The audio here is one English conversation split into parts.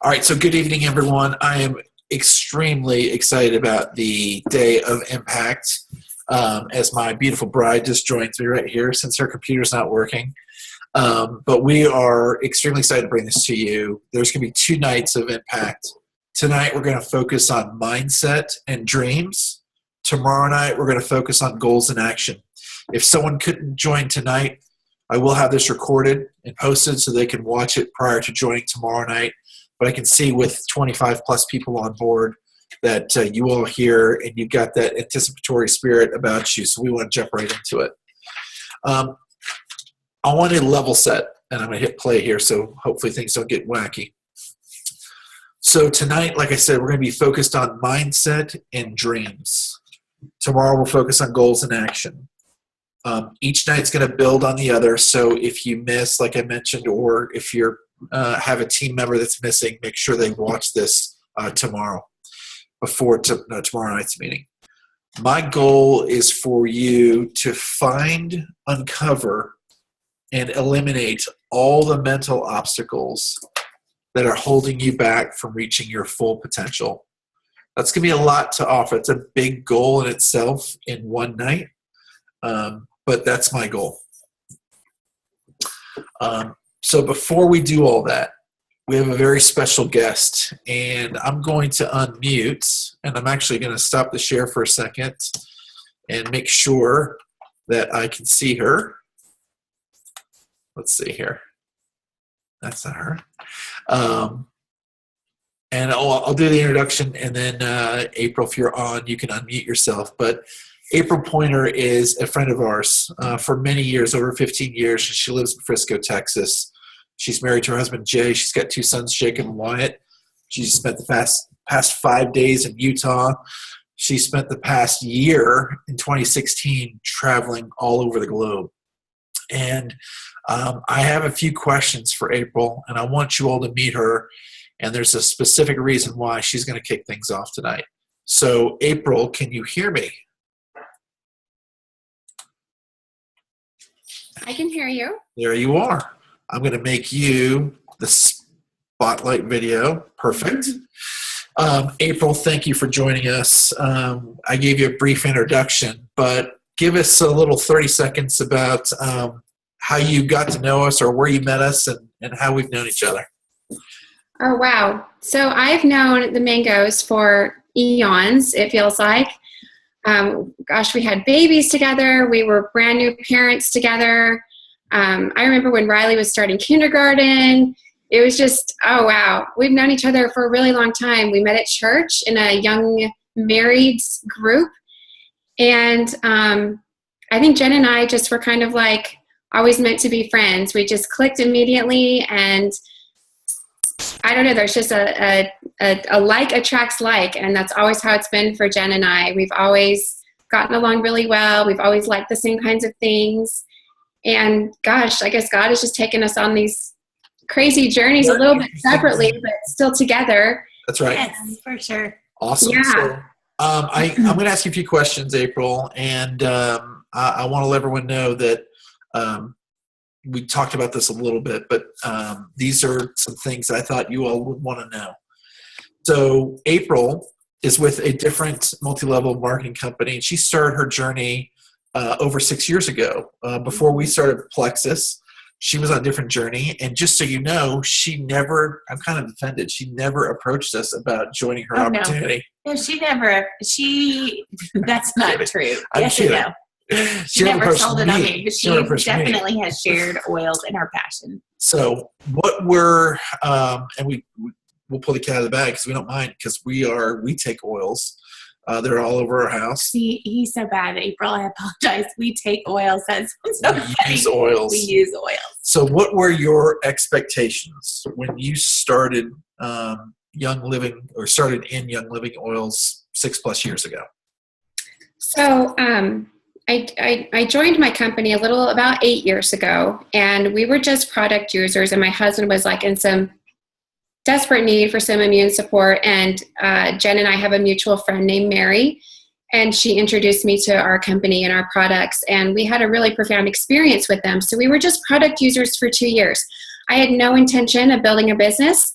All right, so good evening, everyone. I am extremely excited about the day of impact as my beautiful bride just joins me right here since her computer's not working. But we are extremely excited to bring this to you. There's going to be 2 nights of impact. Tonight, we're going to focus on mindset and dreams. Tomorrow night, we're going to focus on goals and action. If someone couldn't join tonight, I will have this recorded and posted so they can watch it prior to joining tomorrow night. But I can see with 25 plus people on board that you all here and you've got that anticipatory spirit about you. So we want to jump right into it. I want to level set, and I'm going to hit play here so hopefully things don't get wacky. So tonight, like I said, we're going to be focused on mindset and dreams. Tomorrow we'll focus on goals and action. Each night's going to build on the other. So if you miss, like I mentioned, or if you're have a team member that's missing, make sure they watch this tomorrow before tomorrow night's meeting. My goal is for you to find, uncover, and eliminate all the mental obstacles that are holding you back from reaching your full potential. That's going to be a lot to offer. It's a big goal in itself in one night, but that's my goal. So before we do all that, we have a very special guest, and I'm going to unmute, and I'm actually going to stop the share for a second and make sure that I can see her. Let's see here. That's not her. And I'll do the introduction, and then April, if you're on, you can unmute yourself. But April Pointer is a friend of ours for many years, over 15 years. She lives in Frisco, Texas. She's married to her husband, Jay. She's got 2 sons, Jacob and Wyatt. She spent the past 5 days in Utah. She spent the past year in 2016 traveling all over the globe. And I have a few questions for April, and I want you all to meet her. And there's a specific reason why she's going to kick things off tonight. So, April, can you hear me? I can hear you. There you are. I'm going to make you the spotlight video. Perfect. April, thank you for joining us. I gave you a brief introduction, but give us a little 30 seconds about how you got to know us or where you met us and how we've known each other. Oh, wow. So I've known the Mangos for eons, it feels like. Gosh, we had babies together. We were brand new parents together. I remember when Riley was starting kindergarten. It was just, oh, wow. We've known each other for a really long time. We met at church in a young marrieds group. And I think Jen and I just were kind of like always meant to be friends. We just clicked immediately, and I don't know, there's just a like attracts like, and that's always how it's been for Jen and I. We've always gotten along really well. We've always liked the same kinds of things. And gosh, I guess God has just taken us on these crazy journeys a little bit separately, but still together. That's right. Yes, for sure. Awesome. Yeah. So, I'm going to ask you a few questions, April, and I want to let everyone know that we talked about this a little bit, but these are some things I thought you all would want to know. So April is with a different multi-level marketing company, and she started her journey over 6 years ago. Before we started Plexus, she was on a different journey. And just so you know, I'm kind of offended, she never approached us about joining her opportunity. No, she never, that's not true. Yes and no. She never sold it on me, but she definitely has shared oils in her passion. So what we're, and we'll pull the cat out of the bag because we don't mind, because we take oils. They're all over our house. See, he's so bad, April. I apologize. We take oils. That's so funny. Use oils. We use oils. So what were your expectations when you started Young Living, or started in Young Living Oils 6+ years ago? So I joined my company about 8 years ago, and we were just product users, and my husband was like in some desperate need for some immune support, and Jen and I have a mutual friend named Mary, and she introduced me to our company and our products, and we had a really profound experience with them. So we were just product users for 2 years. I had no intention of building a business.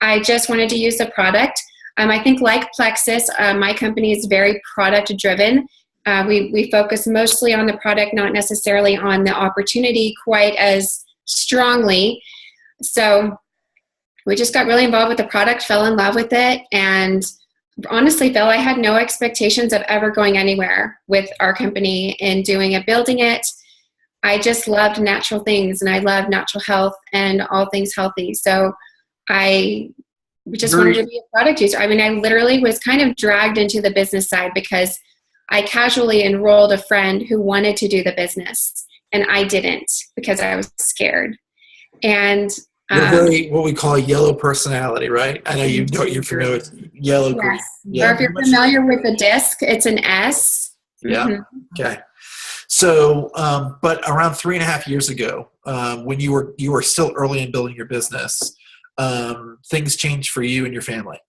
I just wanted to use the product. I think like Plexus, my company is very product driven. We focus mostly on the product, not necessarily on the opportunity quite as strongly. So we just got really involved with the product, fell in love with it. And honestly, Phil, I had no expectations of ever going anywhere with our company and doing it, building it. I just loved natural things, and I love natural health and all things healthy. So I just wanted to be a product user. I mean, I literally was kind of dragged into the business side because I casually enrolled a friend who wanted to do the business, and I didn't because I was scared. And you're very what we call a yellow personality, right? I know you're familiar with yellow. Yes. Yeah. Or if you're familiar with the disc, it's an S. Yeah. Mm-hmm. Okay. So, but around 3.5 years ago, when you were still early in building your business, things changed for you and your family.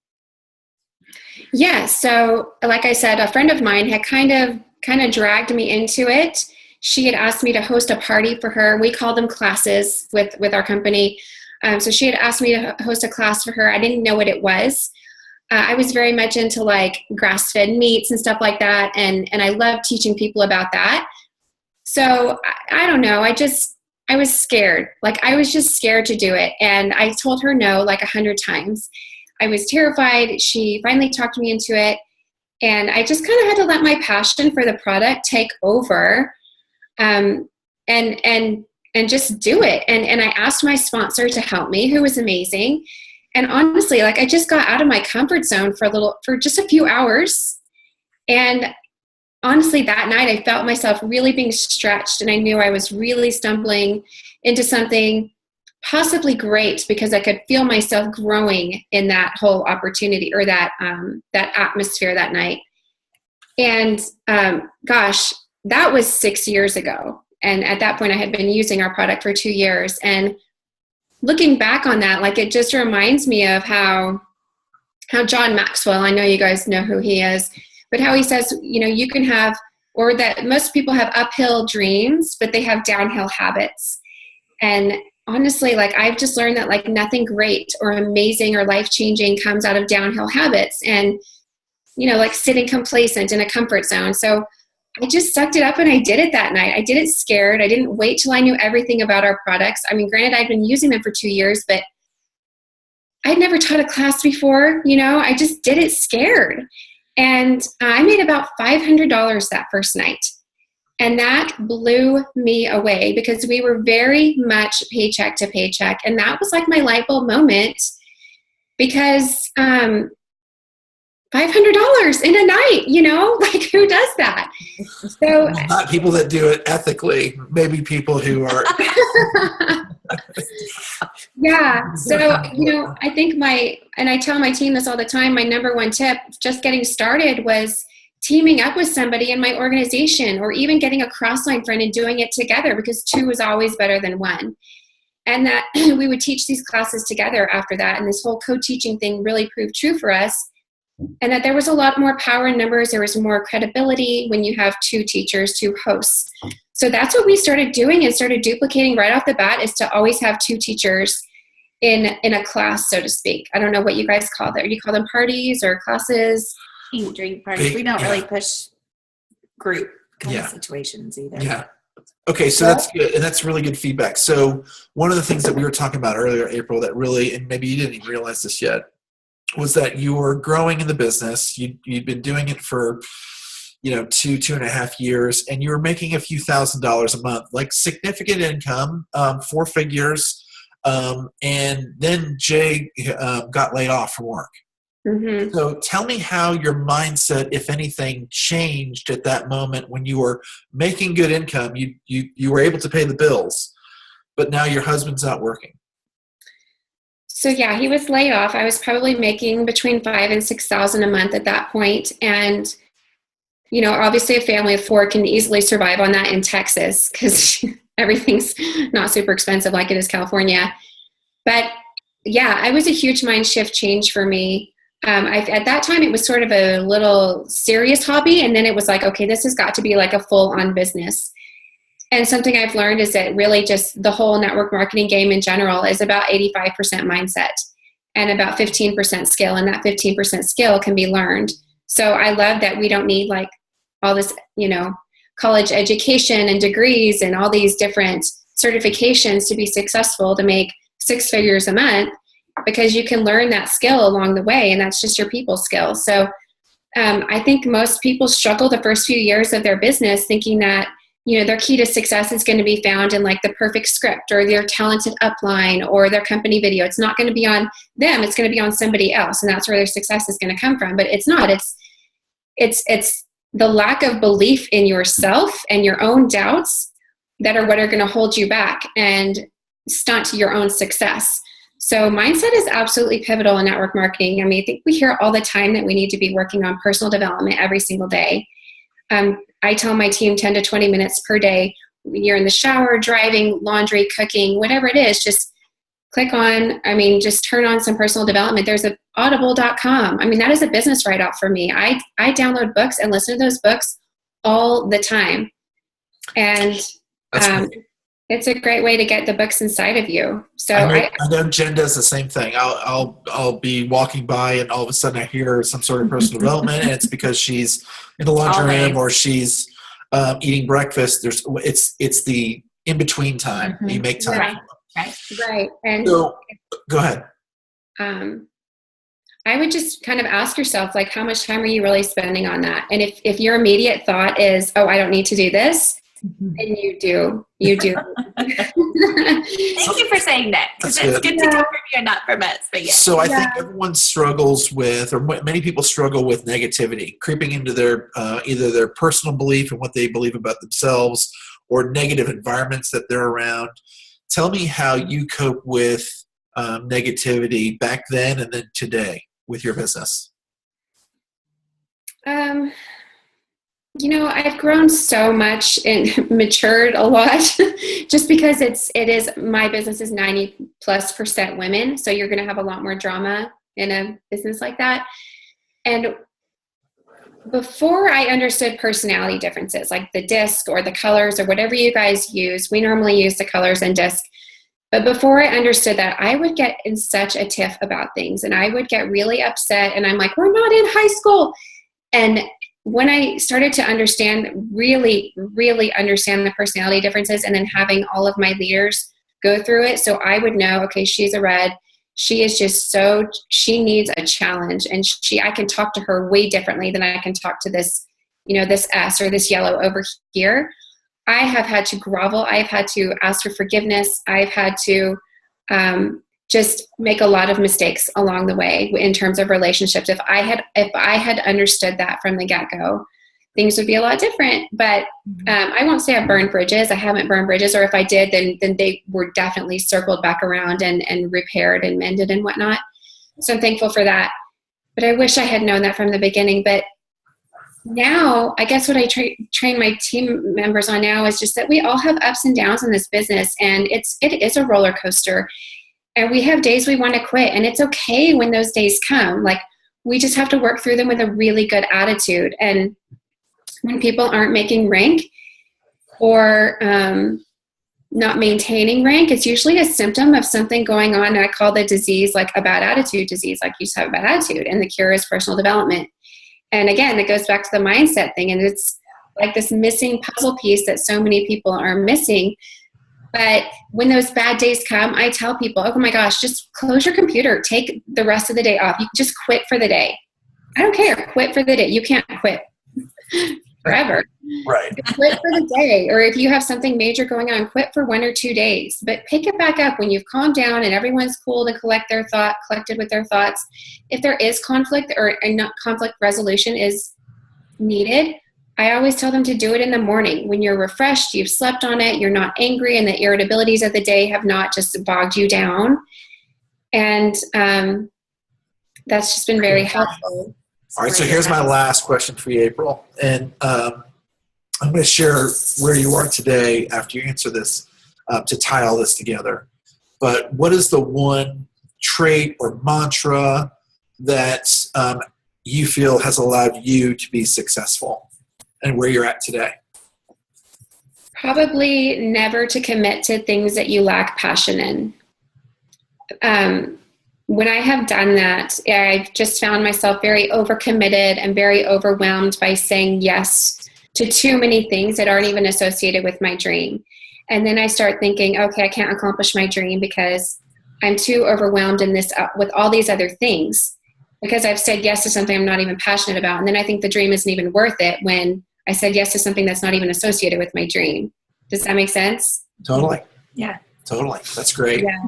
Yeah. So, like I said, a friend of mine had kind of dragged me into it. She had asked me to host a party for her. We call them classes with our company. So she had asked me to host a class for her. I didn't know what it was. I was very much into like grass-fed meats and stuff like that. And I love teaching people about that. So I don't know. I was scared. Like I was just scared to do it. And I told her no like 100 times. I was terrified. She finally talked me into it. And I just kind of had to let my passion for the product take over. And just do it. And I asked my sponsor to help me, who was amazing. And honestly, like I just got out of my comfort zone for just a few hours. And honestly, that night I felt myself really being stretched, and I knew I was really stumbling into something possibly great because I could feel myself growing in that whole opportunity or that atmosphere that night. And gosh, that was 6 years ago. And at that point I had been using our product for 2 years. And looking back on that, like it just reminds me of how John Maxwell, I know you guys know who he is, but how he says, you can have, or that most people have uphill dreams, but they have downhill habits. And honestly, like I've just learned that like nothing great or amazing or life-changing comes out of downhill habits and, like sitting complacent in a comfort zone. So I just sucked it up and I did it that night. I did it scared. I didn't wait till I knew everything about our products. I mean, granted, I'd been using them for 2 years, but I'd never taught a class before. I just did it scared. And I made about $500 that first night. And that blew me away because we were very much paycheck to paycheck. And that was like my light bulb moment because $500 in a night, like who does that? So not people that do it ethically, maybe people who are. Yeah. So, I think and I tell my team this all the time, my number one tip, just getting started was teaming up with somebody in my organization or even getting a cross-line friend and doing it together because 2 is always better than 1. And that we would teach these classes together after that. And this whole co-teaching thing really proved true for us. And that there was a lot more power in numbers. There was more credibility when you have 2 teachers, 2 hosts. So that's what we started doing and started duplicating right off the bat, is to always have 2 teachers in a class, so to speak. I don't know what you guys call that. Do you call them parties or classes? Eat and drink parties. We don't really push group kind of situations either. Yeah. Okay, so that's good, and that's really good feedback. So one of the things that we were talking about earlier, April, that really, and maybe you didn't even realize this yet, was that you were growing in the business. You'd been doing it for, 2.5 years, and you were making a few $1,000s a month, like significant income, 4 figures. And then Jay got laid off from work. Mm-hmm. So tell me how your mindset, if anything, changed at that moment when you were making good income. You were able to pay the bills, but now your husband's not working. So yeah, he was laid off. I was probably making between $5,000 and $6,000 a month at that point. And, obviously a family of 4 can easily survive on that in Texas because everything's not super expensive like it is California. But yeah, it was a huge mind shift change for me. At that time, it was sort of a little serious hobby. And then it was like, okay, this has got to be like a full-on business. And something I've learned is that really just the whole network marketing game in general is about 85% mindset. and about 15% skill. And that 15% skill can be learned. So I love that we don't need like all this, college education and degrees and all these different certifications to be successful, to make 6 figures a month, because you can learn that skill along the way. And that's just your people skill. So I think most people struggle the first few years of their business thinking that, their key to success is going to be found in like the perfect script or their talented upline or their company video. It's not going to be on them. It's going to be on somebody else. And that's where their success is going to come from. But it's not. It's the lack of belief in yourself and your own doubts that are what are going to hold you back and stunt your own success. So mindset is absolutely pivotal in network marketing. I think we hear all the time that we need to be working on personal development every single day. I tell my team 10 to 20 minutes per day. When you're in the shower, driving, laundry, cooking, whatever it is, just just turn on some personal development. There's a audible.com. That is a business write-off for me. I download books and listen to those books all the time. And it's a great way to get the books inside of you. So I know Jen does the same thing. I'll be walking by and all of a sudden I hear some sort of personal development, and it's because she's in the laundry room or she's eating breakfast. It's the in between time. Mm-hmm. You make time. Right. And so, go ahead. I would just kind of ask yourself, like, how much time are you really spending on that? And if your immediate thought is, oh, I don't need to do this, then you do. Thank you for saying that, because it's good to come from you and not from us. But So I think everyone struggles with, or many people struggle with negativity creeping into their either their personal belief and what they believe about themselves, or negative environments that they're around. Tell me how you cope with negativity back then and then today with your business. I've grown so much and matured a lot just because my business is 90+% women. So you're going to have a lot more drama in a business like that. And before I understood personality differences, like the disc or the colors or whatever you guys use, we normally use the colors and disc. But before I understood that, I would get in such a tiff about things and I would get really upset. And I'm like, we're not in high school. And when I started to really, really understand the personality differences, and then having all of my leaders go through it, so I would know, okay, she's a red. She is just she needs a challenge, and I can talk to her way differently than I can talk to this, this S or this yellow over here. I have had to grovel. I've had to ask for forgiveness. I've had to just make a lot of mistakes along the way in terms of relationships. If I had understood that from the get-go, things would be a lot different. But I won't say I've burned bridges. I haven't burned bridges, or if I did, then they were definitely circled back around and repaired and mended and whatnot. So I'm thankful for that. But I wish I had known that from the beginning. But now, I guess what I train my team members on now is just that we all have ups and downs in this business, and it is a roller coaster. And we have days we want to quit, and it's okay when those days come. Like, we just have to work through them with a really good attitude. And when people aren't making rank or not maintaining rank, it's usually a symptom of something going on. And I call the disease like a bad attitude disease. Like, you just have a bad attitude, and the cure is personal development. And again, it goes back to the mindset thing. And it's like this missing puzzle piece that so many people are missing. But when those bad days come, I tell people, oh my gosh, just close your computer. Take the rest of the day off. You just quit for the day. I don't care. Quit for the day. You can't quit forever. Right. Quit for the day. Or if you have something major going on, quit for 1 or 2 days. But pick it back up when you've calmed down and everyone's cool to collected with their thoughts. If there is conflict or conflict resolution is needed, I always tell them to do it in the morning when you're refreshed, you've slept on it, you're not angry, and the irritabilities of the day have not just bogged you down. And that's just been very helpful. All right, so here's my last question for you, April. And I'm going to share where you are today after you answer this to tie all this together. But what is the one trait or mantra that you feel has allowed you to be successful? And where you're at today? Probably never to commit to things that you lack passion in. when I have done that, I've just found myself very overcommitted and very overwhelmed by saying yes to too many things that aren't even associated with my dream. And then I start thinking, okay, I can't accomplish my dream because I'm too overwhelmed in this with all these other things, because I've said yes to something I'm not even passionate about. And then I think the dream isn't even worth it when I said yes to something that's not even associated with my dream. Does that make sense? Totally. Yeah. Totally. That's great. Yeah.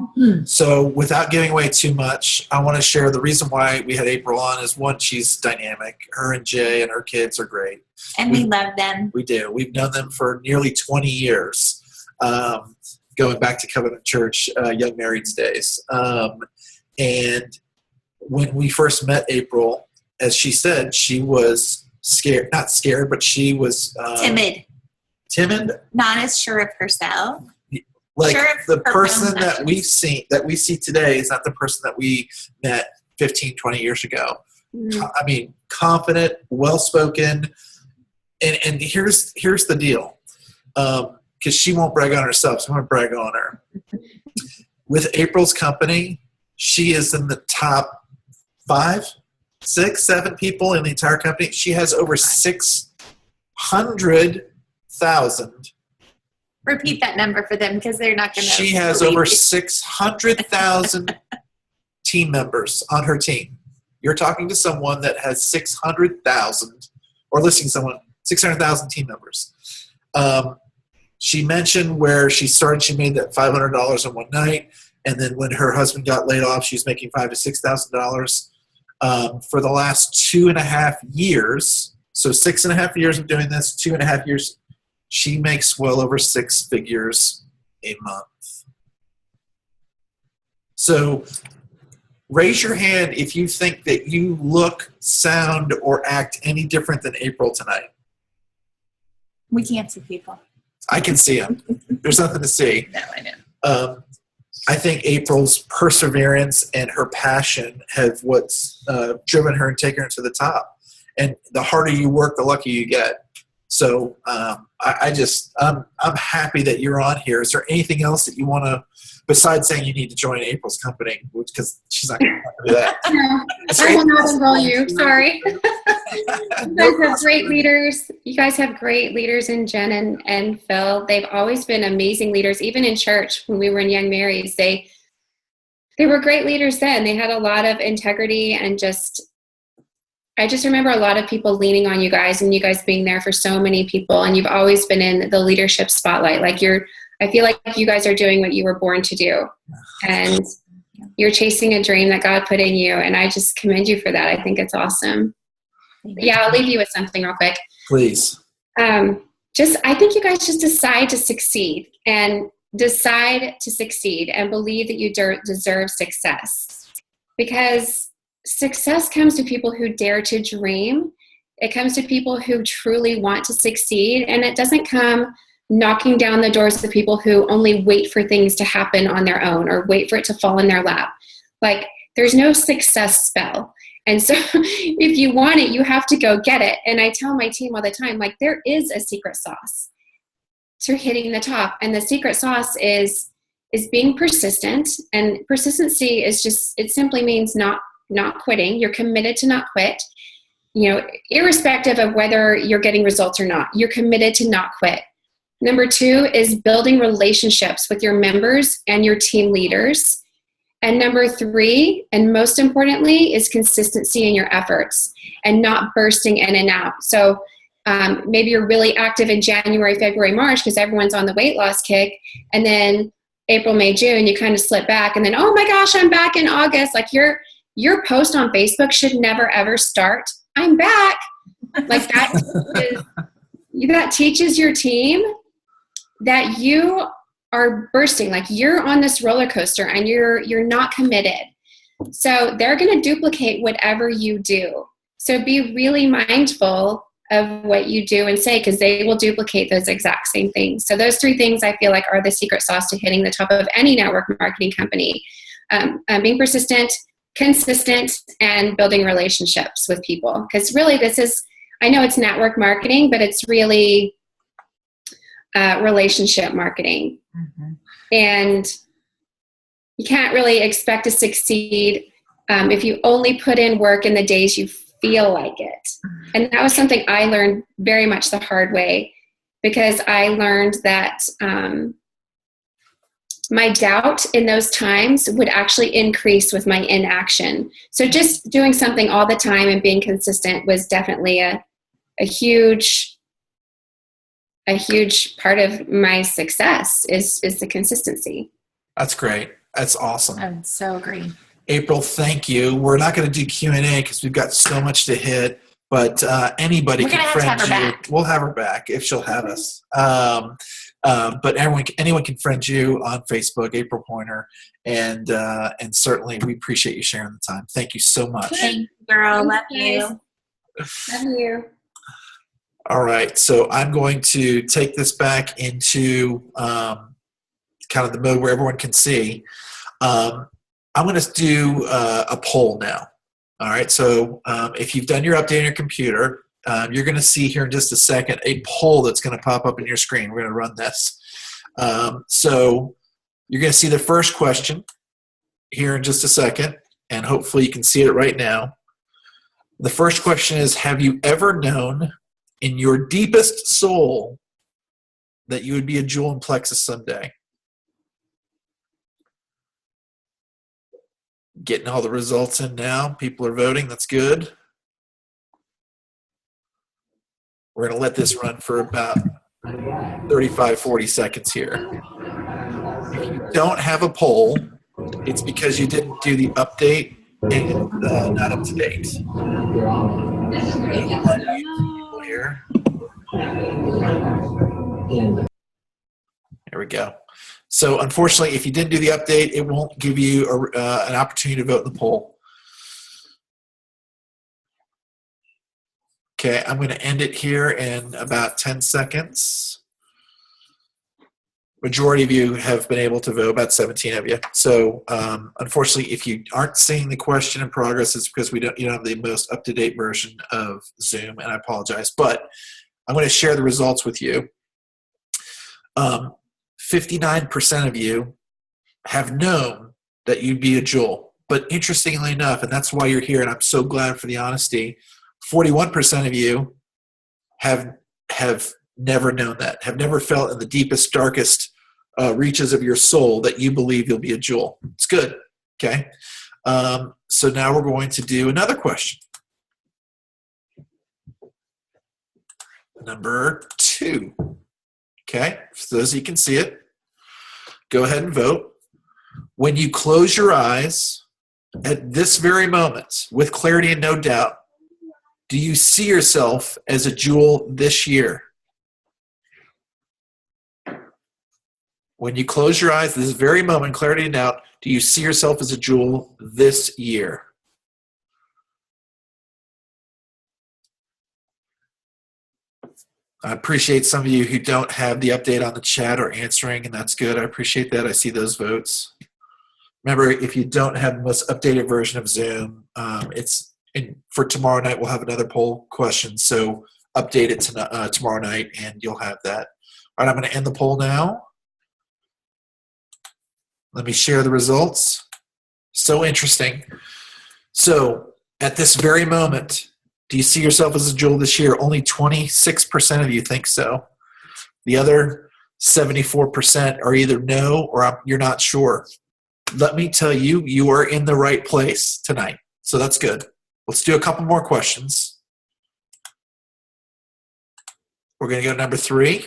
So without giving away too much, I want to share the reason why we had April on is, one, she's dynamic. Her and Jay and her kids are great. And we love them. We do. We've known them for nearly 20 years, going back to Covenant Church Young Marrieds days. And when we first met April, as she said, she was scared, not scared, but she was timid, not as sure of herself. Like sure of the her person own that we see today is not the person that we met 15, 20 years ago. I mean, confident, well-spoken. And here's the deal. Because she won't brag on herself, so I'm going to brag on her. With April's company, she is in the top 5, 6, 7 people in the entire company. She has over 600,000. Repeat that number for them because they're not going to. She has over 600,000 team members on her team. You're talking to someone that has 600,000, or listing someone 600,000 team members. She mentioned where she started. She made that $500 in one night, and then when her husband got laid off, she was making $5,000 to $6,000 for the last 2.5 years. So 6.5 years of doing this, 2.5 years. She makes well over 6 figures a month. So raise your hand if you think that you look, sound, or act any different than April tonight. We can't see people. I can see them. There's nothing to see. No, I know. I think April's perseverance and her passion have what's driven her and taken her to the top. And the harder you work, the luckier you get. So I'm happy that you're on here. Is there anything else that you want to, besides saying you need to join April's company, because she's not going to do that? No, I will not enroll you. Sorry. You guys have great leaders. You guys have great leaders in Jen and Phil. They've always been amazing leaders. Even in church, when we were in Young Marys, they were great leaders then. They had a lot of integrity and I just remember a lot of people leaning on you guys and you guys being there for so many people. And you've always been in the leadership spotlight. I feel like you guys are doing what you were born to do. And you're chasing a dream that God put in you. And I just commend you for that. I think it's awesome. Yeah, I'll leave you with something real quick. Please. I think you guys just decide to succeed and believe that you deserve success. Because success comes to people who dare to dream. It comes to people who truly want to succeed. And it doesn't come knocking down the doors of people who only wait for things to happen on their own or wait for it to fall in their lap. There's no success spell. And so if you want it, you have to go get it. And I tell my team all the time, there is a secret sauce to hitting the top. And the secret sauce is being persistent. And persistency is it simply means not quitting. You're committed to not quit, irrespective of whether you're getting results or not. You're committed to not quit. Number 2 is building relationships with your members and your team leaders. And number 3, and most importantly, is consistency in your efforts and not bursting in and out. So maybe you're really active in January, February, March because everyone's on the weight loss kick. And then April, May, June, you kind of slip back. And then, oh my gosh, I'm back in August. Your post on Facebook should never, ever start, I'm back. That teaches your team that you are bursting, you're on this roller coaster and you're not committed. So they're going to duplicate whatever you do. So be really mindful of what you do and say, because they will duplicate those exact same things. So those 3 things I feel like are the secret sauce to hitting the top of any network marketing company. Being persistent, consistent, and building relationships with people. Because really I know it's network marketing, but it's really relationship marketing. Mm-hmm. And you can't really expect to succeed if you only put in work in the days you feel like it. And that was something I learned very much the hard way, because I learned that my doubt in those times would actually increase with my inaction. So just doing something all the time and being consistent was definitely a huge part of my success is the consistency. That's great. That's awesome. I would so agree. April, thank you. We're not going to do Q&A because we've got so much to hit, but anybody We're can gonna have friend to have her you. back. We'll have her back if she'll have us. But anyone can friend you on Facebook, April Pointer, and certainly we appreciate you sharing the time. Thank you so much. Thanks, girl. Love Thanks, you. Love you. All right, so I'm going to take this back into kind of the mode where everyone can see. I'm going to do a poll now. All right, so if you've done your update on your computer, you're going to see here in just a second a poll that's going to pop up in your screen. We're going to run this. So you're going to see the first question here in just a second, and hopefully you can see it right now. The first question is, have you ever known in your deepest soul that you would be a jewel in plexus someday? Getting all the results in now. People are voting. That's good. We're going to let this run for about 35, 40 seconds here. If you don't have a poll, it's because you didn't do the update and not up to date. Here. There we go. So unfortunately, if you didn't do the update, it won't give you an opportunity to vote in the poll. Okay, I'm going to end it here in about 10 seconds. Majority of you have been able to vote, about 17 of you. So unfortunately, if you aren't seeing the question in progress, it's because you don't have the most up-to-date version of Zoom, and I apologize. But I'm going to share the results with you. 59% of you have known that you'd be a jewel. But interestingly enough, and that's why you're here, and I'm so glad for the honesty, 41% of you have never known that, have never felt in the deepest, darkest reaches of your soul that you believe you'll be a jewel. It's good, okay? So now we're going to do another question. Number 2, okay? For those of you can see it, go ahead and vote. When you close your eyes at this very moment, with clarity and no doubt, do you see yourself as a jewel this year? When you close your eyes, this very moment, clarity and doubt, do you see yourself as a jewel this year? I appreciate some of you who don't have the update on the chat or answering, and that's good. I appreciate that. I see those votes. Remember, if you don't have the most updated version of Zoom, for tomorrow night, we'll have another poll question. So update it tomorrow night, and you'll have that. All right, I'm going to end the poll now. Let me share the results. So interesting. So at this very moment, do you see yourself as a jewel this year? Only 26% of you think so. The other 74% are either no or you're not sure. Let me tell you, you are in the right place tonight. So that's good. Let's do a couple more questions. We're going to go to number 3.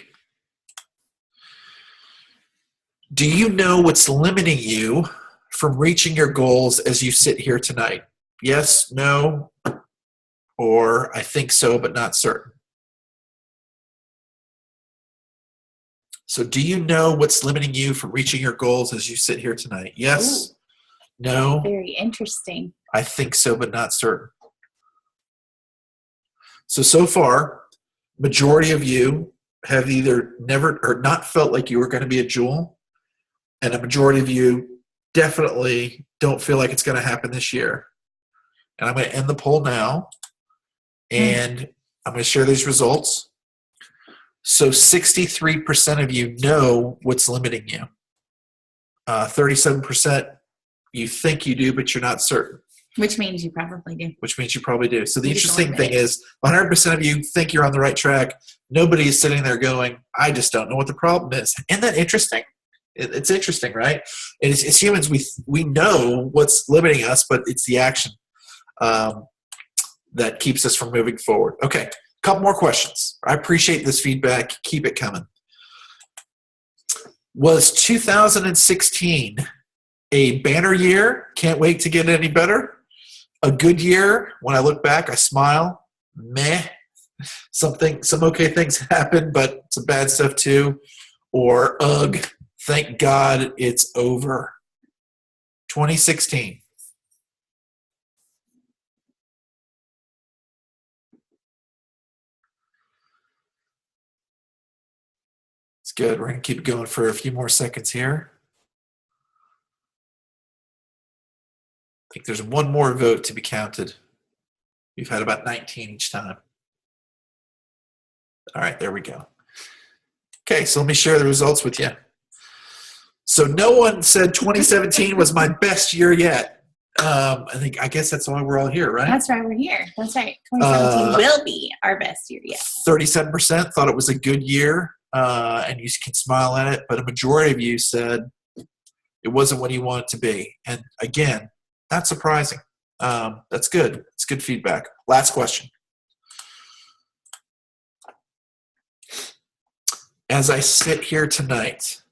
Do you know what's limiting you from reaching your goals as you sit here tonight? Yes, no, or I think so, but not certain. So do you know what's limiting you from reaching your goals as you sit here tonight? Yes, no. Very interesting. I think so, but not certain. So far, majority of you have either never or not felt like you were going to be a jewel, and a majority of you definitely don't feel like it's going to happen this year. And I'm going to end the poll now, and I'm going to share these results. So 63% of you know what's limiting you. 37% you think you do, but you're not certain. Which means you probably do. Which means you probably do. So the You just interesting don't thing admit is 100% of you think you're on the right track. Nobody is sitting there going, I just don't know what the problem is. Isn't that interesting? It's interesting, right? And as humans, we know what's limiting us, but it's the action that keeps us from moving forward. Okay, a couple more questions. I appreciate this feedback. Keep it coming. Was 2016 a banner year? Can't wait to get any better. A good year? When I look back, I smile. Meh. Some okay things happen, but some bad stuff too. Or ugh. Thank God it's over. 2016. It's good. We're going to keep going for a few more seconds here. I think there's one more vote to be counted. We've had about 19 each time. All right, there we go. Okay, so let me share the results with you. So no one said 2017 was my best year yet. I guess that's why we're all here, right? That's why we're here. That's right. 2017 will be our best year yet. 37% thought it was a good year, and you can smile at it. But a majority of you said it wasn't what you want it to be. And again, not surprising. That's good. It's good feedback. Last question. As I sit here tonight,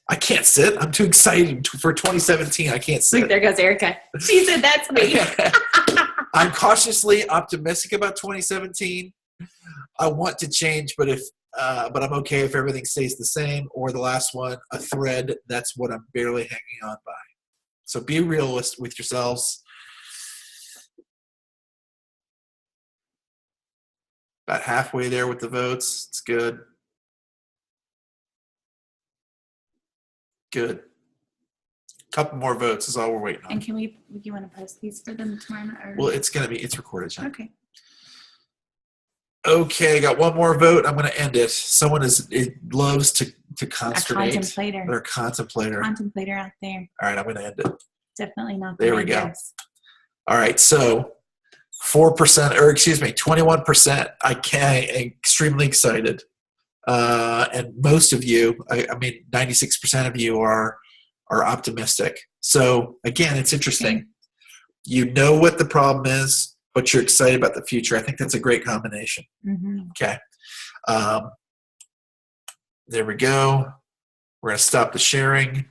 I can't sit. I'm too excited for 2017. I can't sit. Look, there goes Erica. She said that's me. I'm cautiously optimistic about 2017. I want to change, but I'm okay if everything stays the same. Or the last one, a thread. That's what I'm barely hanging on by. So be realistic with yourselves. About halfway there with the votes. It's good. Good. Couple more votes is all we're waiting on. And you want to post these for them tomorrow night? Or? Well, it's recorded, Jen. Okay. Okay, got one more vote. I'm going to end it. Someone loves to consternate. A contemplator. They're a contemplator. Contemplator out there. All right, I'm going to end it. Definitely not. There we go. All right, so 21%. I'm extremely excited. And most of you, I mean, 96% of you are optimistic. So again, it's interesting. Okay. You know what the problem is, but you're excited about the future. I think that's a great combination. Mm-hmm. Okay. There we go. We're going to stop the sharing,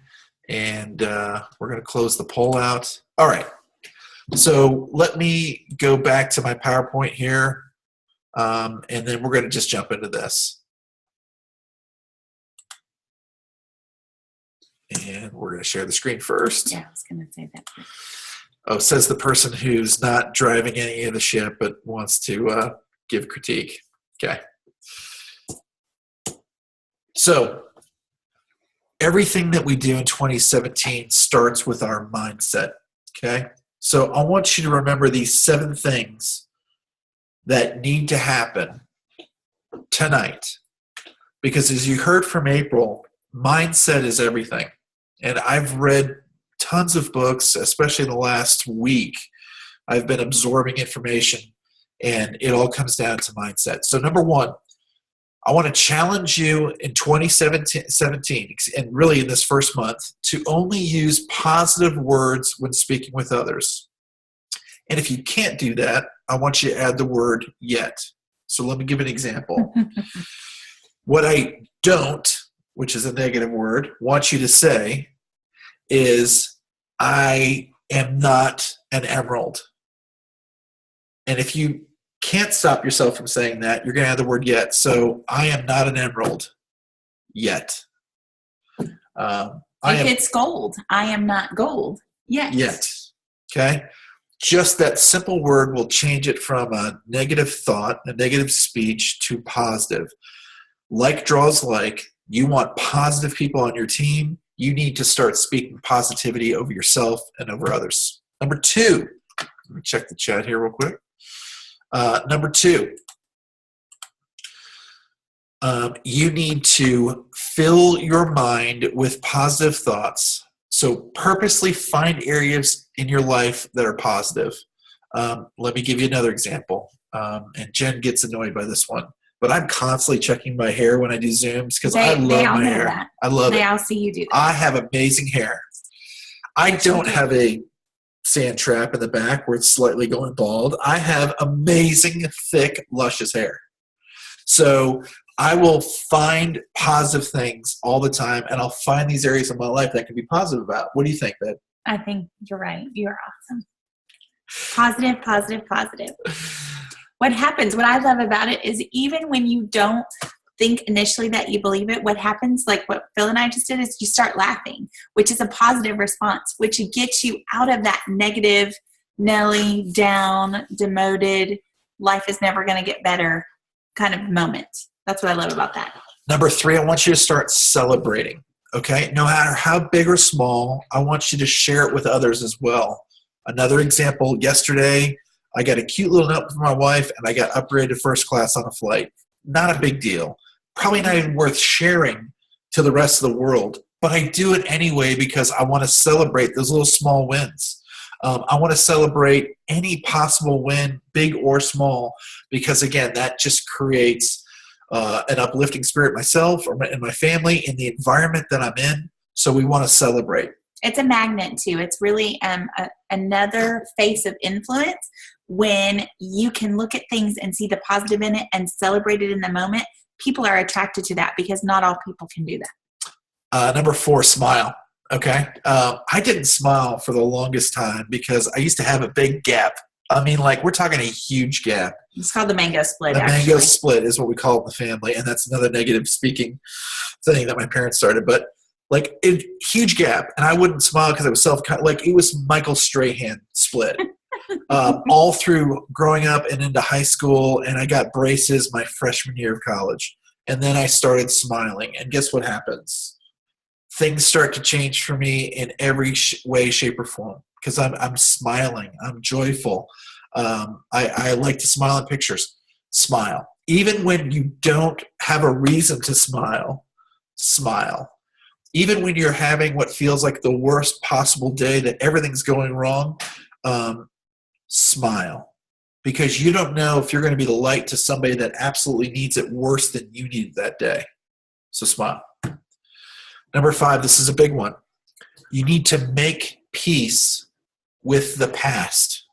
and we're going to close the poll out. All right. So let me go back to my PowerPoint here, and then we're going to just jump into this. And we're going to share the screen first. Yeah, I was going to say that. Oh, says the person who's not driving any of the ship but wants to give critique. Okay. So everything that we do in 2017 starts with our mindset. Okay. So I want you to remember these 7 things that need to happen tonight. Because as you heard from April, mindset is everything. And I've read tons of books, especially in the last week. I've been absorbing information, and it all comes down to mindset. So number 1, I want to challenge you in 2017, and really in this first month, to only use positive words when speaking with others. And if you can't do that, I want you to add the word yet. So let me give an example. What I don't, which is a negative word, want you to say is, I am not an emerald. And if you can't stop yourself from saying that, you're going to add the word yet. So I am not an emerald yet. It's gold, I am not gold yet. Yet. Okay? Just that simple word will change it from a negative thought, a negative speech, to positive. Like draws like. You want positive people on your team. You need to start speaking positivity over yourself and over others. Number 2, let me check the chat here real quick. Number 2, you need to fill your mind with positive thoughts. So So purposely find areas in your life that are positive. Let me give you another example. And Jen gets annoyed by this one. But I'm constantly checking my hair when I do Zooms because I love my hair. That. I love it. They all see you do that. I have amazing hair. I don't have a sand trap in the back where it's slightly going bald. I have amazing, thick, luscious hair. So I will find positive things all the time, and I'll find these areas of my life that can be positive about. What do you think, babe? I think you're right. You're awesome. Positive, positive, positive. What happens, what I love about it is even when you don't think initially that you believe it, what happens, like what Phil and I just did, is you start laughing, which is a positive response, which gets you out of that negative, Nelly, down, demoted, life is never going to get better kind of moment. That's what I love about that. Number 3, I want you to start celebrating, okay? No matter how big or small, I want you to share it with others as well. Another example, yesterday, I got a cute little note from my wife, and I got upgraded first class on a flight. Not a big deal. Probably not even worth sharing to the rest of the world, but I do it anyway because I want to celebrate those little small wins. I want to celebrate any possible win, big or small, because, again, that just creates an uplifting spirit myself or in my family, in the environment that I'm in. So we want to celebrate. It's a magnet, too. It's really another face of influence. When you can look at things and see the positive in it and celebrate it in the moment, people are attracted to that because not all people can do that. Number 4, smile. Okay. I didn't smile for the longest time because I used to have a big gap. I mean, like, we're talking a huge gap. It's called the mango split. The mango split is what we call it in the family. And that's another negative speaking thing that my parents started. But like, huge gap. And I wouldn't smile because I was like, it was Michael Strahan split. All through growing up and into high school, and I got braces my freshman year of college. And then I started smiling. And guess what happens? Things start to change for me in every way, shape, or form because I'm smiling. I'm joyful. I like to smile in pictures. Smile. Even when you don't have a reason to smile, smile. Even when you're having what feels like the worst possible day, that everything's going wrong, smile, because you don't know if you're going to be the light to somebody that absolutely needs it worse than you need that day. So smile. Number 5, this is a big one. You need to make peace with the past.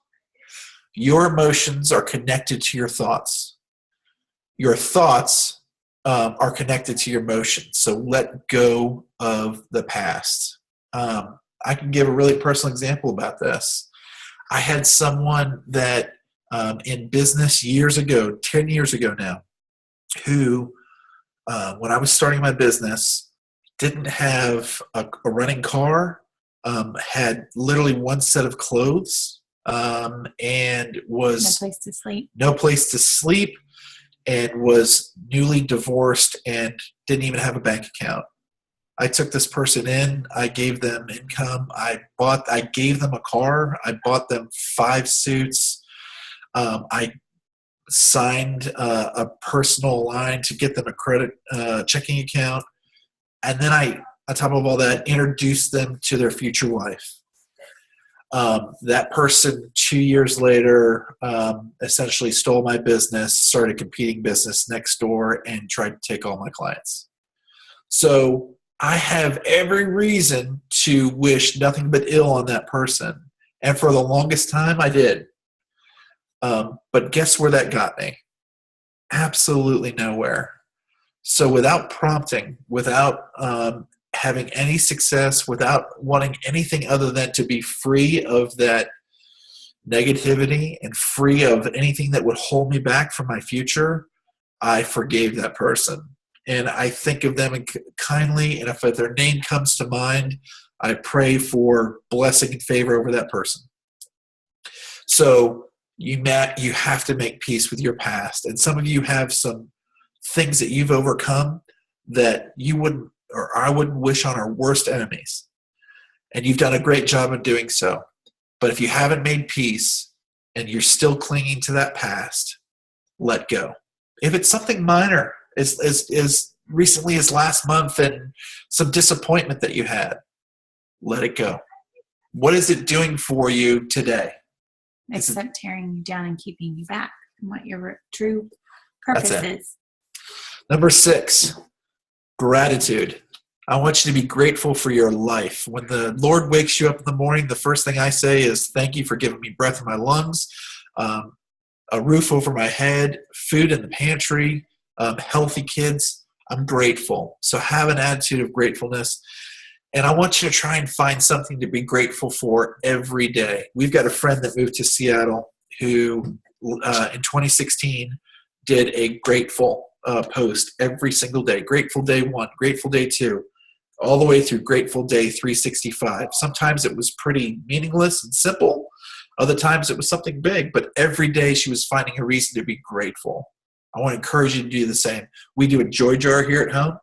Your emotions are connected to your thoughts. Your thoughts are connected to your emotions. So let go of the past. I can give a really personal example about this. I had someone that in business years ago, 10 years ago now, who, when I was starting my business, didn't have a running car, had literally one set of clothes, and was no place to sleep, and was newly divorced and didn't even have a bank account. I took this person in. I gave them income. I gave them a car. I bought them 5 suits. I signed a personal line to get them a credit checking account. And then I, on top of all that, introduced them to their future life. That person 2 years later essentially stole my business, started competing business next door, and tried to take all my clients. So I have every reason to wish nothing but ill on that person. And for the longest time, I did. But guess where that got me? Absolutely nowhere. So without prompting, without having any success, without wanting anything other than to be free of that negativity and free of anything that would hold me back from my future, I forgave that person. And I think of them kindly, and if their name comes to mind, I pray for blessing and favor over that person. So you have to make peace with your past. And some of you have some things that you've overcome that you wouldn't, or I wouldn't wish on our worst enemies. And you've done a great job of doing so. But if you haven't made peace and you're still clinging to that past, let go. If it's something minor, as recently as last month and some disappointment that you had, let it go. What is it doing for you today? Except tearing you down and keeping you back from what your true purpose That's it. is. Number 6, gratitude. I want you to be grateful for your life. When the Lord wakes you up in the morning, the first thing I say is, thank you for giving me breath in my lungs, a roof over my head, food in the pantry, healthy kids. I'm grateful. So have an attitude of gratefulness. And I want you to try and find something to be grateful for every day. We've got a friend that moved to Seattle who in 2016 did a grateful post every single day. Grateful day 1, grateful day 2, all the way through grateful day 365. Sometimes it was pretty meaningless and simple. Other times it was something big, but every day she was finding a reason to be grateful. I want to encourage you to do the same. We do a joy jar here at home.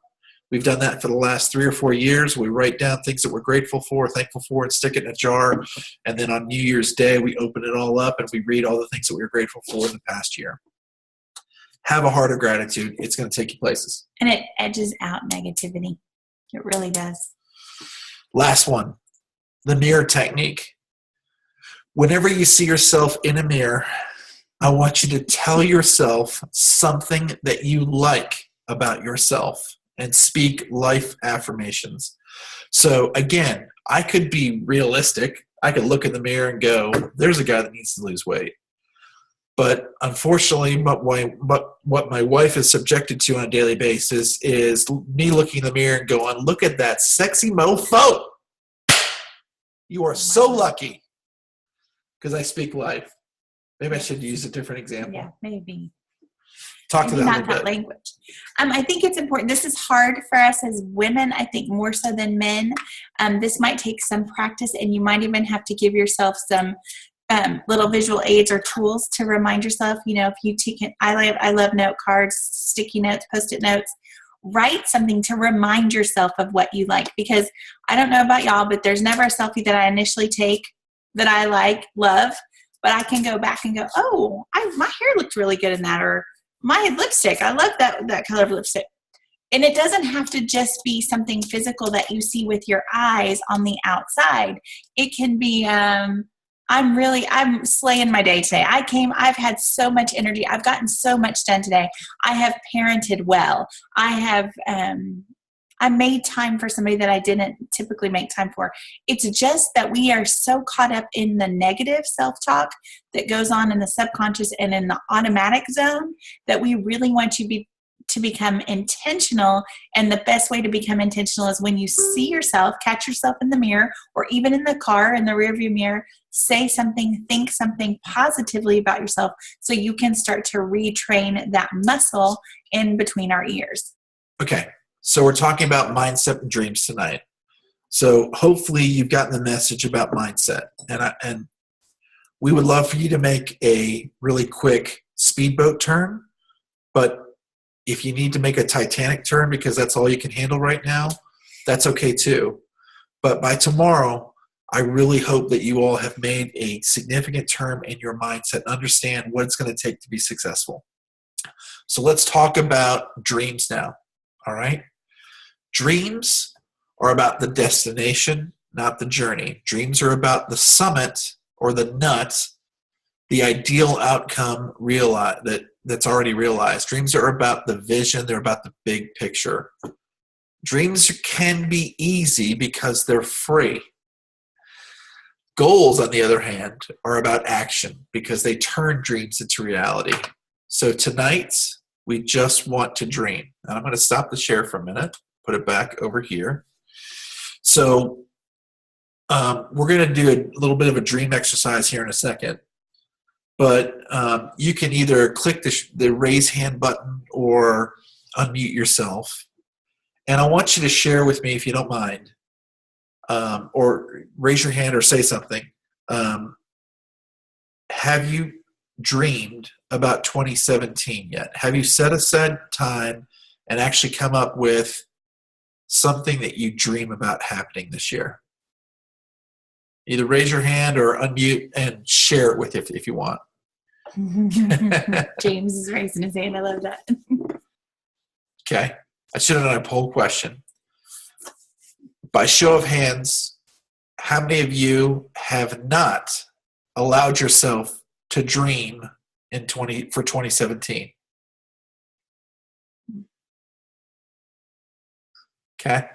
We've done that for the last 3 or 4 years. We write down things that we're grateful for, thankful for, and stick it in a jar. And then on New Year's Day, we open it all up and we read all the things that we were grateful for in the past year. Have a heart of gratitude. It's going to take you places. And it edges out negativity. It really does. Last one, the mirror technique. Whenever you see yourself in a mirror, I want you to tell yourself something that you like about yourself and speak life affirmations. So again, I could be realistic. I could look in the mirror and go, there's a guy that needs to lose weight. But unfortunately, what my wife is subjected to on a daily basis is me looking in the mirror and going, look at that sexy mofo. You are so lucky. Because I speak life. Maybe I should use a different example. Yeah, maybe. Talk to Maybe that a not little that bit. language. I think it's important. This is hard for us as women, I think more so than men. This might take some practice, and you might even have to give yourself some little visual aids or tools to remind yourself. You know, if you take it, I love note cards, sticky notes, Post-it notes. Write something to remind yourself of what you like. Because I don't know about y'all, but there's never a selfie that I initially take that I love, but I can go back and go, oh, my hair looked really good in that, or my lipstick, I love that color of lipstick. And it doesn't have to just be something physical that you see with your eyes on the outside. It can be, I'm slaying my day today. I've had so much energy. I've gotten so much done today. I have parented well. I made time for somebody that I didn't typically make time for. It's just that we are so caught up in the negative self-talk that goes on in the subconscious and in the automatic zone that we really want you to become intentional. And the best way to become intentional is when you see yourself, catch yourself in the mirror, or even in the car, in the rearview mirror, say something, think something positively about yourself so you can start to retrain that muscle in between our ears. Okay. So we're talking about mindset and dreams tonight. So hopefully you've gotten the message about mindset. And we would love for you to make a really quick speedboat turn. But if you need to make a Titanic turn because that's all you can handle right now, that's okay too. But by tomorrow, I really hope that you all have made a significant turn in your mindset and understand what it's going to take to be successful. So let's talk about dreams now. All right? Dreams are about the destination, not the journey. Dreams are about the summit or the nut, the ideal outcome that's already realized. Dreams are about the vision. They're about the big picture. Dreams can be easy because they're free. Goals, on the other hand, are about action because they turn dreams into reality. So tonight, we just want to dream. And I'm going to stop the share for a minute, put it back over here. So we're going to do a little bit of a dream exercise here in a second. But you can either click the raise hand button or unmute yourself. And I want you to share with me, if you don't mind, or raise your hand or say something. Have you dreamed about 2017 yet? Have you set aside time and actually come up with something that you dream about happening this year? Either raise your hand or unmute and share it with you if you want. James is raising his hand. I love that. Okay. I should have done a poll question. By show of hands, how many of you have not allowed yourself to dream for 2017? Okay.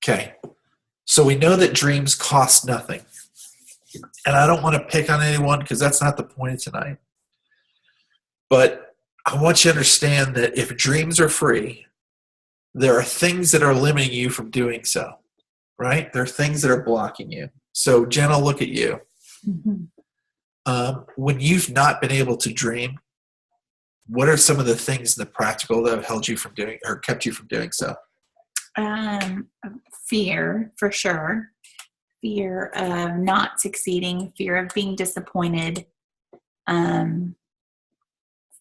Okay. So we know that dreams cost nothing. And I don't want to pick on anyone because that's not the point of tonight. But I want you to understand that if dreams are free, there are things that are limiting you from doing so, right? There are things that are blocking you. So Jen, I'll look at you. When you've not been able to dream, what are some of the things in the practical that have held you from doing or kept you from doing so? Fear, for sure. Fear of not succeeding, fear of being disappointed,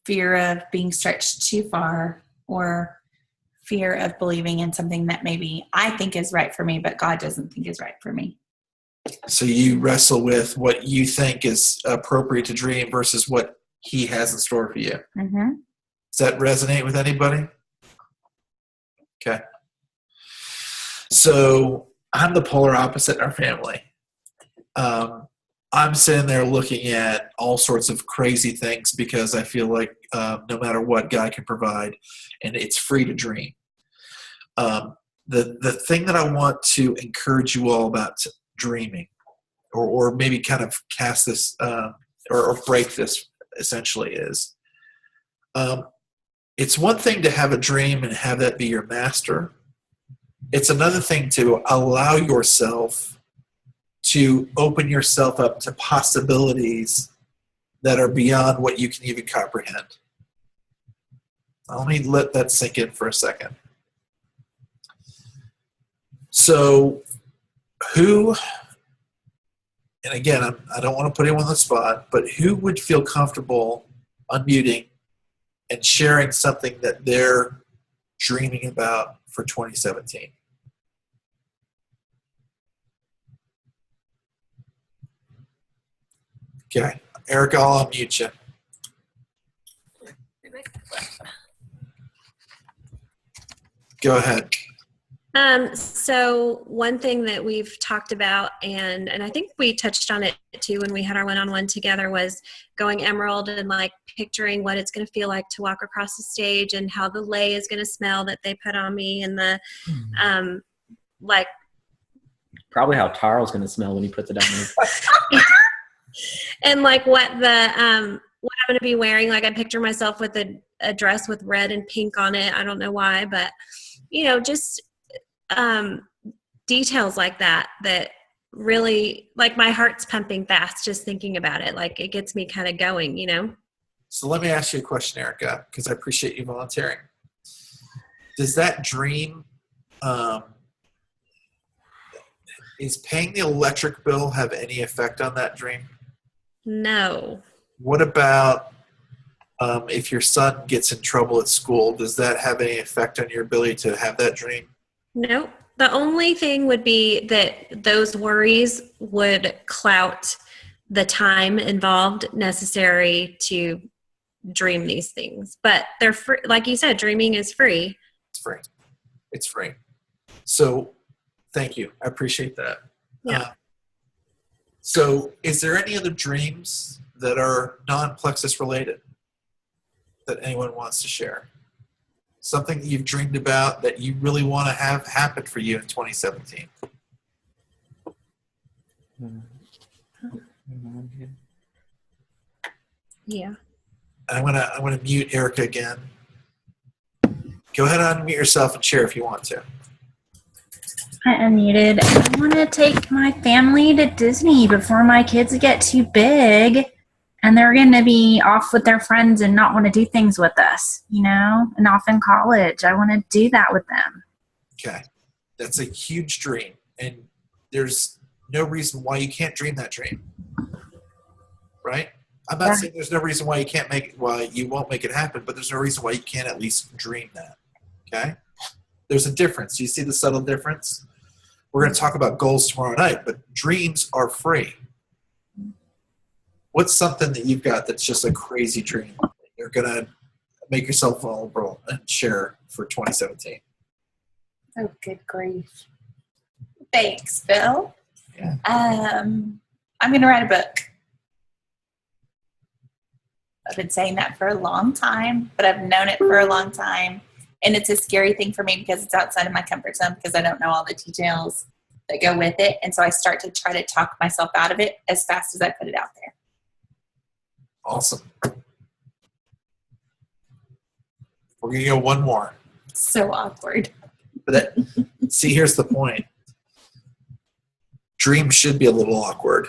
fear of being stretched too far, or fear of believing in something that maybe I think is right for me, but God doesn't think is right for me. So you wrestle with what you think is appropriate to dream versus what He has in store for you. Mm-hmm. Does that resonate with anybody? Okay. So I'm the polar opposite in our family. I'm sitting there looking at all sorts of crazy things because I feel like no matter what, God can provide, and it's free to dream. The thing that I want to encourage you all about dreaming, or maybe kind of cast this or break this essentially is, it's one thing to have a dream and have that be your master. It's another thing to allow yourself to open yourself up to possibilities that are beyond what you can even comprehend. Let me let that sink in for a second. So who, and again, I don't want to put anyone on the spot, but who would feel comfortable unmuting and sharing something that they're dreaming about for 2017? Okay. Erica, I'll unmute you. Go ahead. So one thing that we've talked about, and I think we touched on it too when we had our one-on-one together, was going Emerald and like picturing what it's going to feel like to walk across the stage and how the lei is going to smell that they put on me, and the like probably how Tarl's going to smell when he puts it on me. and like what I'm going to be wearing. Like I picture myself with a dress with red and pink on it. I don't know why, but just details like that really, like, my heart's pumping fast just thinking about it. Like, it gets me kind of going, So let me ask you a question, Erica, because I appreciate you volunteering. Does that dream, is paying the electric bill have any effect on that dream? No. What about if your son gets in trouble at school? Does that have any effect on your ability to have that dream? Nope. The only thing would be that those worries would clout the time involved necessary to dream these things. But they're free. Like you said, dreaming is free. It's free. It's free. So thank you. I appreciate that. Yeah. So is there any other dreams that are non-plexus related that anyone wants to share? Something that you've dreamed about that you really want to have happen for you in 2017? Yeah. I'm gonna mute Erica again. Go ahead and unmute yourself and share if you want to. I unmuted. I want to take my family to Disney before my kids get too big and they're going to be off with their friends and not want to do things with us, and off in college. I want to do that with them. Okay. That's a huge dream. And there's no reason why you can't dream that dream. Right? I'm not saying there's no reason why you won't make it happen, but there's no reason why you can't at least dream that. Okay? There's a difference. You see the subtle difference? We're going to talk about goals tomorrow night, but dreams are free. What's something that you've got that's just a crazy dream that you're going to make yourself vulnerable and share for 2017? Oh, good grief. Thanks, Bill. Yeah. I'm going to write a book. I've been saying that for a long time, but I've known it for a long time. And it's a scary thing for me because it's outside of my comfort zone because I don't know all the details that go with it. And so I start to try to talk myself out of it as fast as I put it out there. Awesome. We're going to go one more. So awkward. But see, here's the point. Dreams should be a little awkward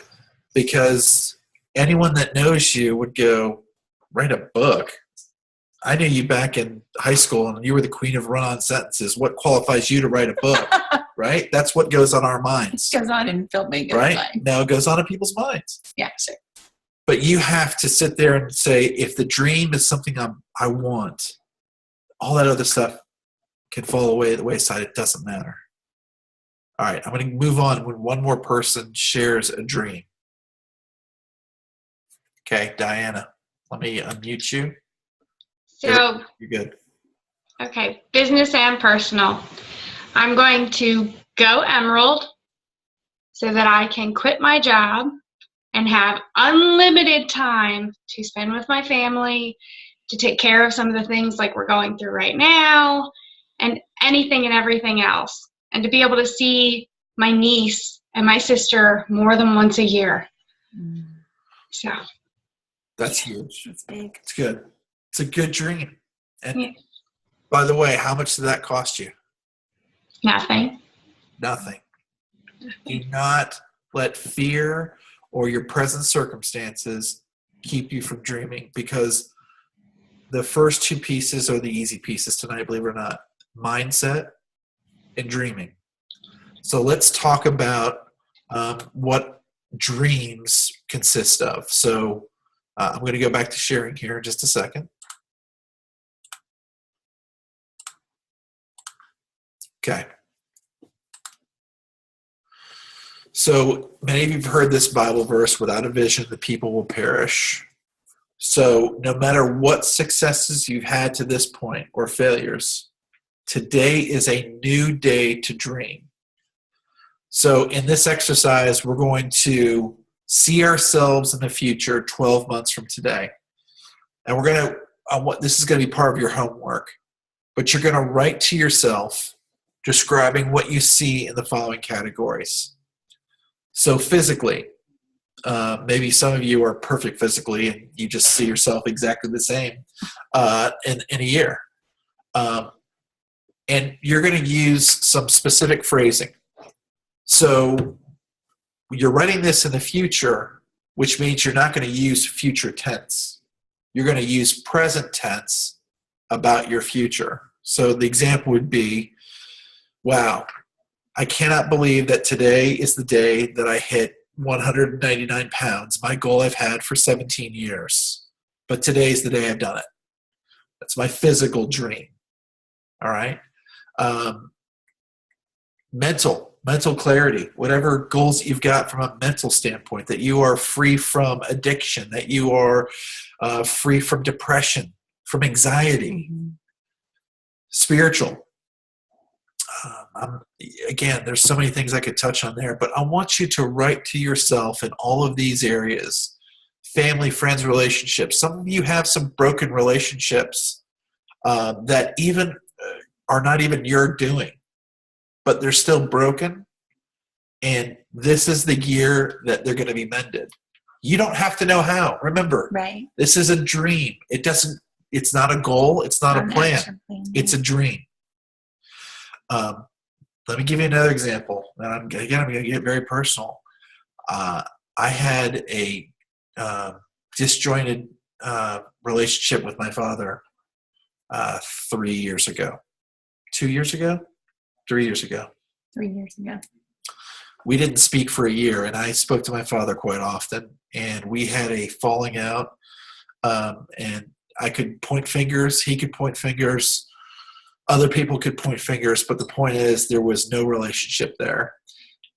because anyone that knows you would go, write a book. I knew you back in high school and you were the queen of run-on sentences. What qualifies you to write a book, right? That's what goes on our minds, Goes on in filmmaking. right? Mind. Now it goes on in people's minds. Yeah, sure. But you have to sit there and say, if the dream is something I want, all that other stuff can fall away at the wayside. It doesn't matter. All right, I'm going to move on when one more person shares a dream. Okay, Diana, let me unmute you. So, You're good. okay, business and personal. I'm going to go Emerald so that I can quit my job and have unlimited time to spend with my family, to take care of some of the things like we're going through right now, and anything and everything else. And to be able to see my niece and my sister more than once a year. So, That's huge. It's big. It's good. It's a good dream. And yeah, by the way, how much did that cost you? nothing. Nothing. Do not let fear or your present circumstances keep you from dreaming, because the first two pieces are the easy pieces tonight, believe it or not. Mindset and dreaming. So let's talk about what dreams consist of. So I'm going to go back to sharing here in just a second. Okay. So many of you have heard this Bible verse, without a vision, the people will perish. So no matter what successes you've had to this point or failures, today is a new day to dream. So in this exercise, we're going to see ourselves in the future 12 months from today. And we're going to, this is going to be part of your homework, but you're going to write to yourself describing what you see in the following categories. So physically, maybe some of you are perfect physically and you just see yourself exactly the same in a year. And you're going to use some specific phrasing. So you're writing this in the future, which means you're not going to use future tense. You're going to use present tense about your future. So the example would be, wow, I cannot believe that today is the day that I hit 199 pounds, my goal I've had for 17 years. But today's the day I've done it. That's my physical dream. All right? Mental clarity, whatever goals you've got from a mental standpoint, that you are free from addiction, that you are free from depression, from anxiety. Spiritual. Again, there's so many things I could touch on there, but I want you to write to yourself in all of these areas. Family, friends, relationships. Some of you have some broken relationships that even are not even your doing, but they're still broken, and this is the year that they're going to be mended. You don't have to know how. Remember, Right. this is a dream. It's not a goal. It's not a plan. It's a dream. Let me give you another example. And I'm going to get very personal. I had a disjointed relationship with my father 3 years ago. 2 years ago? 3 years ago. 3 years ago. We didn't speak for a year, and I spoke to my father quite often, and we had a falling out, and I could point fingers, he could point fingers, other people could point fingers, but the point is there was no relationship there.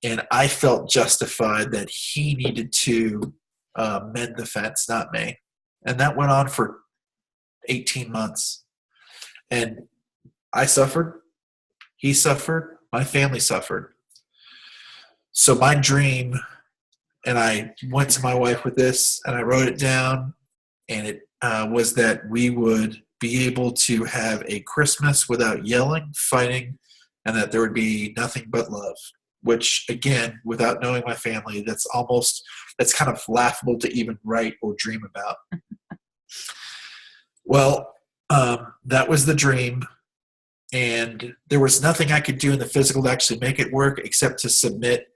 And I felt justified that he needed to mend the fence, not me. And that went on for 18 months. And I suffered, he suffered, my family suffered. So my dream, and I went to my wife with this, and I wrote it down, and it was that we would be able to have a Christmas without yelling, fighting, and that there would be nothing but love. Which, again, without knowing my family, that's kind of laughable to even write or dream about. Well, that was the dream, and there was nothing I could do in the physical to actually make it work except to submit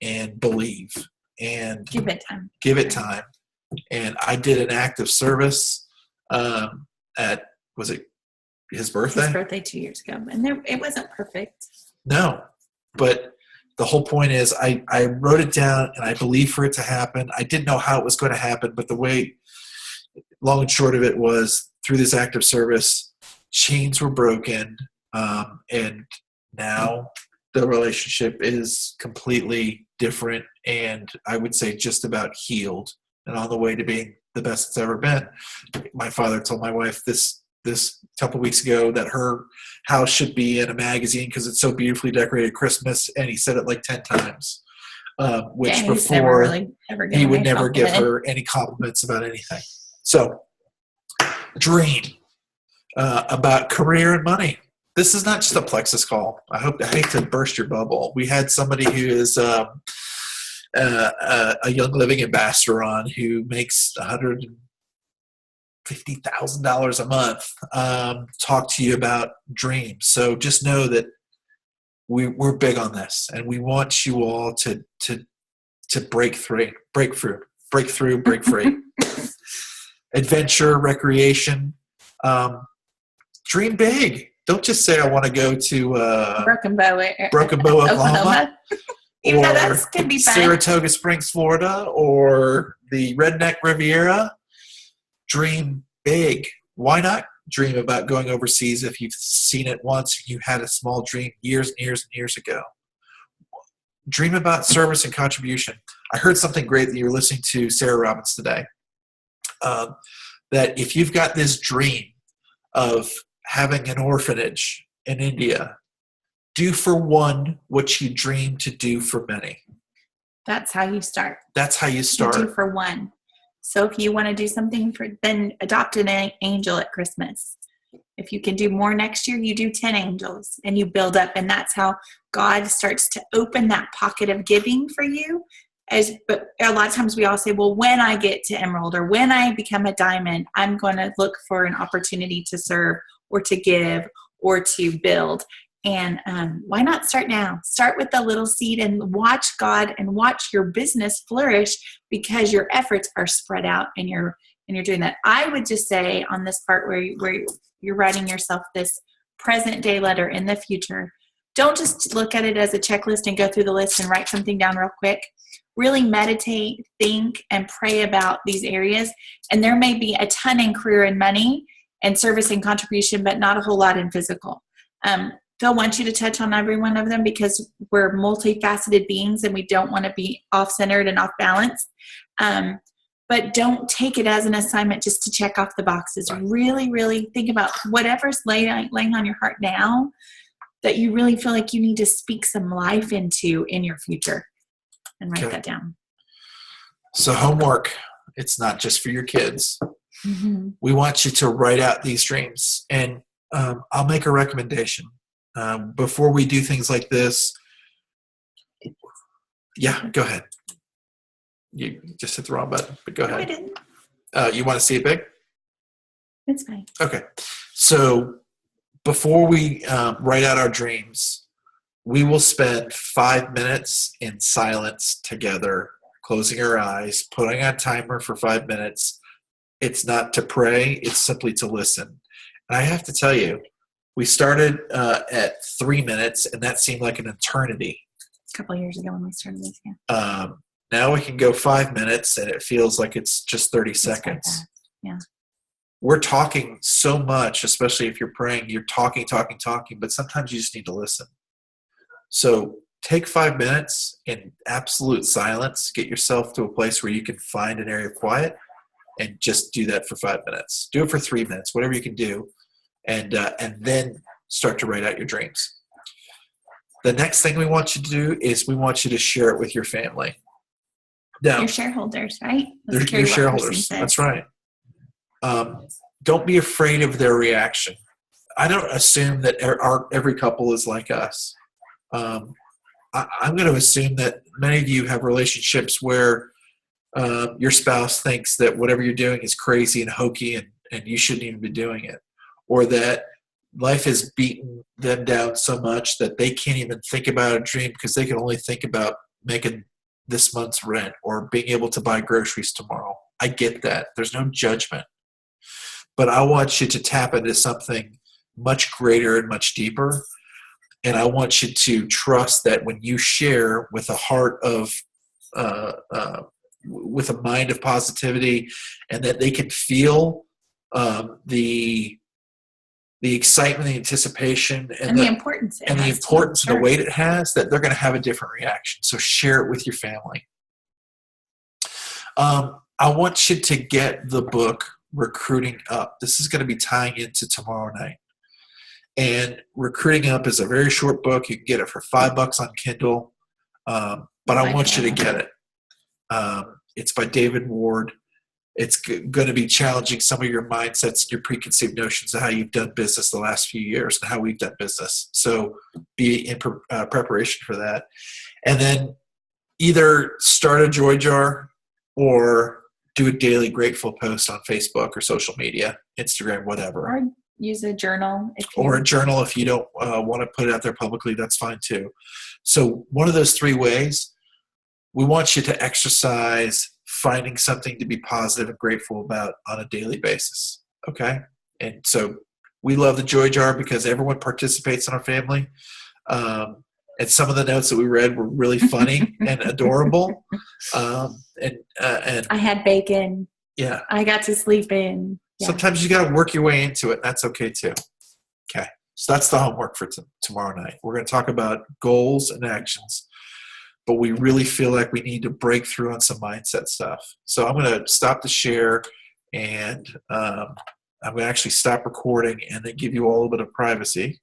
and believe and Give it time. give it time. And I did an act of service at, was it his birthday? His birthday 2 years ago, and it wasn't perfect. No, but the whole point is I wrote it down and I believed for it to happen. I didn't know how it was going to happen, but the way, long and short of it was, through this act of service, chains were broken, and now the relationship is completely different, and I would say just about healed and on the way to being the best it's ever been. My father told my wife this couple weeks ago that her house should be in a magazine because it's so beautifully decorated Christmas, and he said it like 10 times, which Yeah, he's before never really ever he given would me never a give compliment. her any compliments about anything. So, dream about career and money. This is not just a Plexus call. I hate to burst your bubble. We had somebody who is a Young Living ambassador on who makes $150,000 a month talk to you about dreams. So just know that we're big on this, and we want you all to break free. Adventure, recreation, dream big. Don't just say I want to go to Broken Bow, Oklahoma, Even though or that can be fun. Saratoga Springs, Florida, or the Redneck Riviera. Dream big. Why not dream about going overseas if you've seen it once? You had a small dream years and years and years ago. Dream about service and contribution. I heard something great that you were listening to Sarah Robbins today. That if you've got this dream of having an orphanage in India, do for one what you dream to do for many. That's how you start. That's how you You start. do for one. So if you want to do something then adopt an angel at Christmas. If you can do more next year, you do 10 angels and you build up. And that's how God starts to open that pocket of giving for you. But a lot of times we all say, well, when I get to Emerald or when I become a diamond, I'm going to look for an opportunity to serve or to give or to build. And why not start now? Start with the little seed and watch God and watch your business flourish because your efforts are spread out and you're doing that. I would just say on this part where you're writing yourself this present day letter in the future, don't just look at it as a checklist and go through the list and write something down real quick. Really meditate, think, and pray about these areas. And there may be a ton in career and money and service and contribution, but not a whole lot in physical. Phil wants you to touch on every one of them because we're multifaceted beings and we don't want to be off-centered and off-balance. But don't take it as an assignment just to check off the boxes. Really, really think about whatever's laying on your heart now that you really feel like you need to speak some life into in your future. And write that down. So homework, it's not just for your kids. Mm-hmm. We want you to write out these dreams. And I'll make a recommendation. Before we do things like this, yeah, go ahead. You just hit the wrong button, but go No, I ahead. didn't. You want to see it big? It's fine. Okay. So before we write out our dreams, we will spend 5 minutes in silence together, closing our eyes, putting on a timer for 5 minutes. It's not to pray, it's simply to listen. And I have to tell you, we started at 3 minutes, and that seemed like an eternity. A couple of years ago when we started this, yeah. Now we can go 5 minutes, and it feels like it's just 30 seconds. Like that. Yeah. We're talking so much, especially if you're praying. You're talking, but sometimes you just need to listen. So take 5 minutes in absolute silence. Get yourself to a place where you can find an area of quiet and just do that for 5 minutes. Do it for 3 minutes, whatever you can do, and then start to write out your dreams. The next thing we want you to do is we want you to share it with your family. Now, Your shareholders, right? they're Carrie your Wilkerson shareholders. says. That's right. Don't be afraid of their reaction. I don't assume that every couple is like us. I'm going to assume that many of you have relationships where your spouse thinks that whatever you're doing is crazy and hokey and you shouldn't even be doing it. Or that life has beaten them down so much that they can't even think about a dream because they can only think about making this month's rent or being able to buy groceries tomorrow. I get that. There's no judgment. But I want you to tap into something much greater and much deeper. And I want you to trust that when you share with a heart of, with a mind of positivity, and that they can feel the excitement, the anticipation, And the importance. it and the has to. importance and Sure. the weight it has, that they're going to have a different reaction. So share it with your family. I want you to get the book Recruiting Up. This is going to be tying into tomorrow night. And Recruiting Up is a very short book. You can get it for $5 on Kindle. But I want you to get it. It's by David Ward. It's going to be challenging some of your mindsets and your preconceived notions of how you've done business the last few years and how we've done business. So be in preparation for that. And then either start a joy jar or do a daily grateful post on Facebook or social media, Instagram, whatever. Or use a journal. Or a journal if you don't want to put it out there publicly, that's fine too. So one of those three ways, we want you to exercise finding something to be positive and grateful about on a daily basis, okay? And so we love the Joy Jar because everyone participates in our family. And some of the notes that we read were really funny and adorable. And I had bacon. yeah, I got to sleep in. Yeah. sometimes you got to work your way into it. That's okay too. Okay, so that's the homework for tomorrow night. We're going to talk about goals and actions, but we really feel like we need to break through on some mindset stuff. So I'm going to stop the share, and I'm going to actually stop recording and then give you all a little bit of privacy.